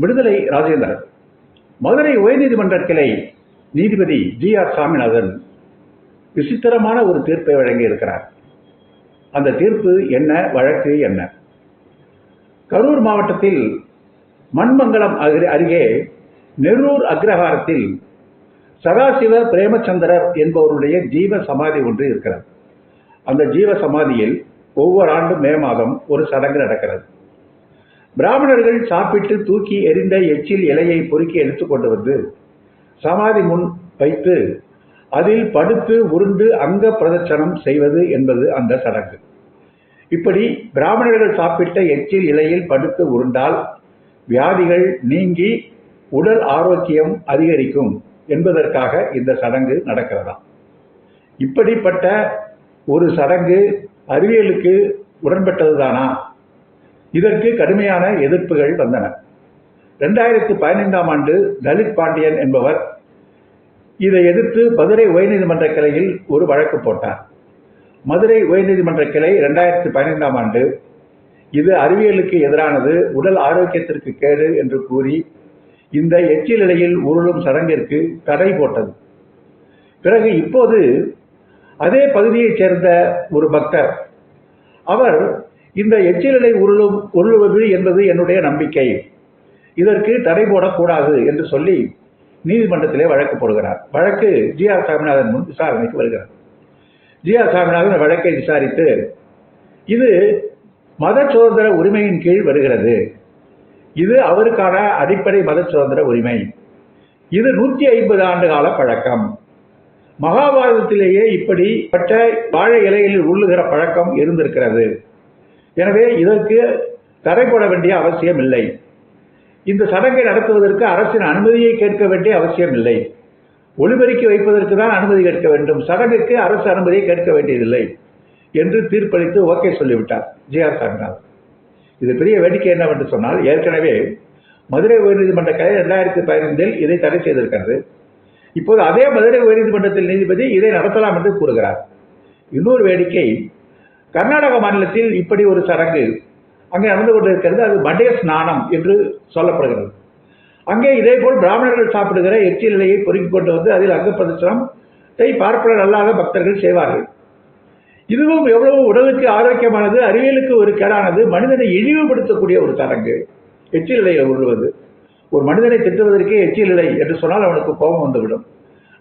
விடுதலை ராஜேந்திரன். மதுரை உயர்நீதிமன்ற கிளை நீதிபதி ஜி.ஆர். சாமிநாதன் விசித்திரமான ஒரு தீர்ப்பை வழங்கி இருக்கிறார். அந்த தீர்ப்பு என்ன, வழக்கு என்ன? கரூர் மாவட்டத்தில் மண்மங்கலம் அருகே நெரூர் அக்ரஹாரத்தில் சதாசிவ பிரேமச்சந்திரர் என்பவருடைய ஜீவ சமாதி ஒன்று இருக்கிறது. அந்த ஜீவ சமாதியில் ஒவ்வொரு ஆண்டும் மே மாதம் ஒரு சடங்கு நடக்கிறது. பிராமணர்கள் சாப்பிட்டு தூக்கி எரிந்த எச்சில் இலையை பொறுக்கி எடுத்துக்கொண்டு வந்து சமாதி முன் வைத்து அதில் படுத்து உருண்டு அங்க பிரதட்சணம் செய்வது என்பது அந்த சடங்கு. இப்படி பிராமணர்கள் சாப்பிட்ட எச்சில் இலையில் படுத்து உருண்டால் வியாதிகள் நீங்கி உடல் ஆரோக்கியம் அதிகரிக்கும் என்பதற்காக இந்த சடங்கு நடக்கிறதாம். இப்படிப்பட்ட ஒரு சடங்கு அறிவியலுக்கு உடன்பட்டதுதானா? இதற்கு கடுமையான எதிர்ப்புகள் வந்தன. 2015ஆம் ஆண்டு தலித் பாண்டியன் என்பவர் இதை எதிர்த்து மதுரை உயர்நீதிமன்ற கிளையில் ஒரு வழக்கு போட்டார். மதுரை உயர்நீதிமன்ற கிளை 2015ஆம் ஆண்டு இது அறிவியலுக்கு எதிரானது, உடல் ஆரோக்கியத்திற்கு கேடு என்று கூறி இந்த எச்சில் இலையில் உருளும் சடங்கிற்கு தடை போட்டது. பிறகு இப்போது அதே பகுதியைச் சேர்ந்த ஒரு பக்தர் அவர் இந்த எச்சில் இலை உருளுவது என்பது என்னுடைய நம்பிக்கை, இதற்கு தடை போடக்கூடாது என்று சொல்லி நீதிமன்றத்திலே வழக்கு போடுகிறார். வழக்கு ஜி.ஆர். சாமிநாதன் முன் விசாரணைக்கு வருகிறார். ஜி.ஆர். சாமிநாதன் வழக்கை விசாரித்து இது மத சுதந்திர உரிமையின் கீழ் வருகிறது, இது அவருக்கான அடிப்படை மத சுதந்திர உரிமை, இது 150 ஆண்டு கால பழக்கம், மகாபாரதத்திலேயே இப்படிப்பட்ட வாழை இலைகளில் உள்ளுகிற பழக்கம் இருந்திருக்கிறது, எனவே இதற்கு தடை போட வேண்டிய அவசியம் இல்லை, இந்த சடங்கை நடத்துவதற்கு அரசின் அனுமதியை கேட்க வேண்டிய அவசியம் இல்லை, ஒளிபெருக்கி வைப்பதற்கு தான் அனுமதி கேட்க வேண்டும், சடங்குக்கு அரசு அனுமதியை கேட்க வேண்டியதில்லை என்று தீர்ப்பளித்து ஓகே சொல்லிவிட்டார் ஜி.ஆர். சாமிநாதன். இது பெரிய வேடிக்கை என்னவென்று சொன்னால், ஏற்கனவே மதுரை உயர்நீதிமன்ற கிளை 2015இல் இதை தடை செய்திருக்கிறது. இப்போது அதே மதுரை உயர்நீதிமன்றத்தில் நீதிபதி இதை நடத்தலாம் என்று கூறுகிறார். இன்னொரு வேடிக்கை, கர்நாடக மாநிலத்தில் இப்படி ஒரு சடங்கு அங்கே நடந்து கொண்டிருக்கிறது. அது மடைய ஸ்நானம் என்று சொல்லப்படுகிறது. அங்கே இதேபோல் பிராமணர்கள் சாப்பிடுகிற எச்சில் இலையை பொறுக்கிக் கொண்டு வந்து அதில் அங்க பிரதட்சணத்தை பார்ப்பனர் அல்லாத பக்தர்கள் செய்வார்கள். இதுவும் எவ்வளவு உடலுக்கு ஆரோக்கியமானது, அறிவியலுக்கு ஒரு கேடானது, மனிதனை இழிவுபடுத்தக்கூடிய ஒரு சடங்கு எச்சில் இலையை உருள்வது. ஒரு மனிதனை திட்டுவதற்கே எச்சில் இலை என்று சொன்னால் அவனுக்கு கோபம் வந்துவிடும்.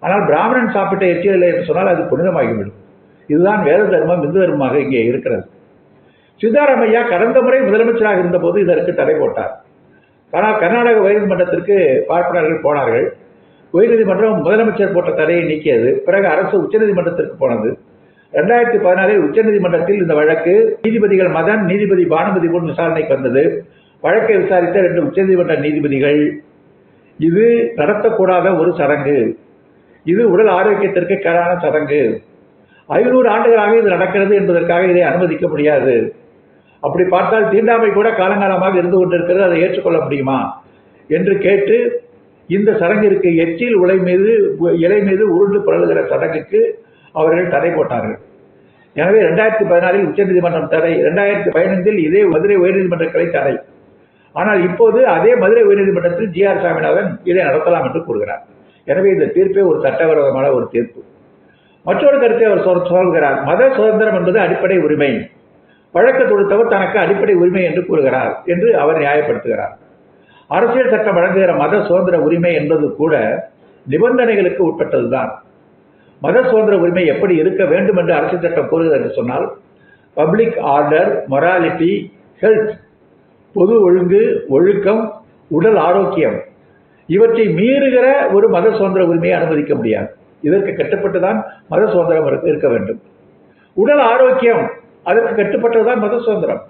ஆனால் பிராமணன் சாப்பிட்ட எச்சில் இலை என்று சொன்னால் அது புனிதமாகிவிடும். இதுதான் வேத தர்மம், இந்து தர்மமாக இங்கே இருக்கிறது. சித்தாராமையா கடந்த முறை முதலமைச்சராக இருந்தபோது இதற்கு தடை போட்டார். ஆனால் கர்நாடக உயர்நீதிமன்றத்திற்கு பார்ப்பனர்கள் போனார்கள். உயர்நீதிமன்றம் முதலமைச்சர் போட்ட தடையை நீக்கியது. பிறகு அரசு உச்சநீதிமன்றத்திற்கு போனது. 2014இல் உச்சநீதிமன்றத்தில் இந்த வழக்கு நீதிபதிகள் மதன், நீதிபதி பானுமதி முன் விசாரணைக்கு வந்தது. வழக்கை விசாரித்த 2 உச்சநீதிமன்ற நீதிபதிகள் இது நடத்தக்கூடாத ஒரு சடங்கு, இது உடல் ஆரோக்கியத்திற்கு கேடான சடங்கு, 500 ஆண்டுகளாக இது நடக்கிறது என்பதற்காக இதை அனுமதிக்க முடியாது, அப்படி பார்த்தால் தீண்டாமை கூட காலங்காலமாக இருந்து கொண்டிருக்கிறது, அதை ஏற்றுக்கொள்ள முடியுமா என்று கேட்டு இந்த சடங்கிற்கு எச்சில் இலை மீது உருண்டு புரளுகிற சடங்குக்கு அவர்கள் தடை போட்டார்கள். எனவே 2014இல் உச்சநீதிமன்றம் தடை, 2015இல் இதே மதுரை உயர்நீதிமன்ற கிளை தடை. ஆனால் இப்போது அதே மதுரை உயர்நீதிமன்றத்தில் ஜி.ஆர். சாமிநாதன் இதை நடத்தலாம் என்று கூறுகிறார். எனவே இந்த தீர்ப்பே ஒரு சட்டவிரோதமான ஒரு தீர்ப்பு. மற்றொரு கருத்தை அவர் சொல்கிறார். மத சுதந்திரம் என்பது அடிப்படை உரிமை, வழக்கு தொடுத்தவர் தனக்கு அடிப்படை உரிமை என்று கூறுகிறார் என்று அவர் நியாயப்படுத்துகிறார். அரசியல் சட்டம் வழங்குகிற மத சுதந்திர உரிமை என்பது கூட நிபந்தனைகளுக்கு உட்பட்டதுதான். மத சுதந்திர உரிமை எப்படி இருக்க வேண்டும் என்று அரசியல் சட்டம் கூறுகிறது என்று சொன்னால், பப்ளிக் ஆர்டர், மொராலிட்டி, ஹெல்த், பொது ஒழுங்கு, ஒழுக்கம், உடல் ஆரோக்கியம், இவற்றை மீறுகிற ஒரு மத சுதந்திர உரிமையை அனுமதிக்க முடியாது. இதற்கு கட்டுப்பட்டுதான் மத சுதந்திரம் இருக்க வேண்டும். உடல் ஆரோக்கியம், அதற்கு கட்டுப்பட்டதுதான் மத சுதந்திரம்.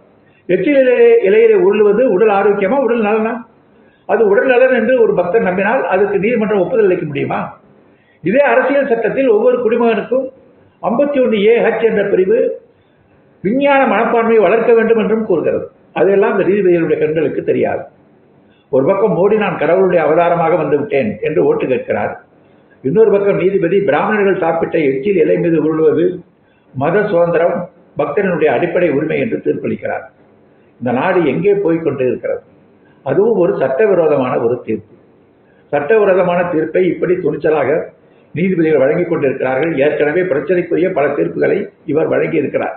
எச்சில் இலையிலே உருளுவது உடல் ஆரோக்கியமா, உடல் நலனா? அது உடல் நலன் என்று ஒரு பக்தர் நம்பினால் அதுக்கு நீதிமன்றம் ஒப்புதல் அளிக்க முடியுமா? இதே அரசியல் சட்டத்தில் ஒவ்வொரு குடிமகனுக்கும் 51A(h) என்ற பிரிவு விஞ்ஞான மனப்பான்மையை வளர்க்க வேண்டும் என்றும் கூறுகிறது. அதெல்லாம் இந்த நீதிபதிகளுடைய கண்களுக்கு தெரியாது. ஒரு பக்கம் மோடி நான் கடவுளுடைய அவதாரமாக வந்துவிட்டேன் என்று ஓட்டு கேட்கிறார். இன்னொரு பக்கம் நீதிபதி பிராமணர்கள் சாப்பிட்ட எச்சில் இலை மீது உருளுவது மத சுதந்திரம், பக்தனுடைய அடிப்படை உரிமை என்று தீர்ப்பளிக்கிறார். இந்த நாடு எங்கே போய்கொண்டு இருக்கிறது? அதுவும் ஒரு சட்டவிரோதமான ஒரு தீர்ப்பு. சட்டவிரோதமான தீர்ப்பை இப்படி துணிச்சலாக நீதிபதிகள் வழங்கிக் கொண்டிருக்கிறார்கள். ஏற்கனவே பிரச்சனைக்குரிய பல தீர்ப்புகளை இவர் வழங்கி இருக்கிறார்.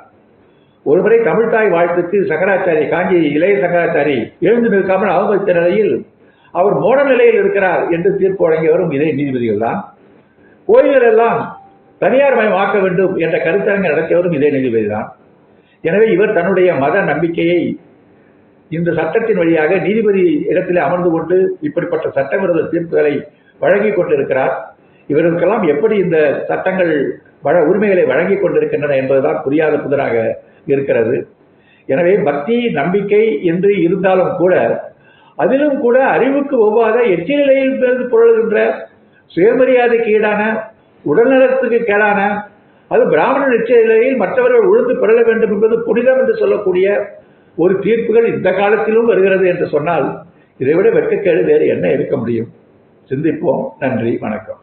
ஒருமுறை தமிழ்தாய் வாழ்த்துக்கு சங்கராச்சாரி, காஞ்சி இளைய சங்கராச்சாரி எழுந்து நிற்காமல் அவமதித்த நிலையில் அவர் மோட நிலையில் இருக்கிறார் என்று தீர்ப்பு வழங்கியவரும் இதே நீதிபதிகள் தான். கோயில்கள் எல்லாம் தனியார் மயமாக்க வேண்டும் என்ற கருத்தரங்கை நடத்தியவரும் இதே நீதிபதி தான். எனவே இவர் தன்னுடைய மத நம்பிக்கையை இந்த சட்டத்தின் வழியாக நீதிபதி இடத்திலே அமர்ந்து கொண்டு இப்படிப்பட்ட சட்டவிரோத தீர்ப்புகளை வழங்கி கொண்டிருக்கிறார். இவர்களுக்கெல்லாம் எப்படி இந்த சட்டங்கள் உரிமைகளை வழங்கி கொண்டிருக்கின்றன என்பதுதான் புரியாத புதிராக இருக்கிறது. எனவே பக்தி நம்பிக்கை என்று இருந்தாலும் கூட அதிலும் கூட அறிவுக்கு ஒவ்வாத எச்சிலையில் புரளுகின்ற சுயமரியாதைக்கு ஈடான, உடல்நலத்துக்கு கேடான, அது பிராமண நிச்சயிலையில் மற்றவர்கள் உழுந்து பெறல வேண்டும் என்பது புனிதம் என்று சொல்லக்கூடிய ஒரு தீர்ப்புகள் இந்த காலத்திலும் வருகிறது என்று சொன்னால் இதைவிட வெட்கக்கேடு வேறு என்ன இருக்க முடியும்? சிந்திப்போம். நன்றி, வணக்கம்.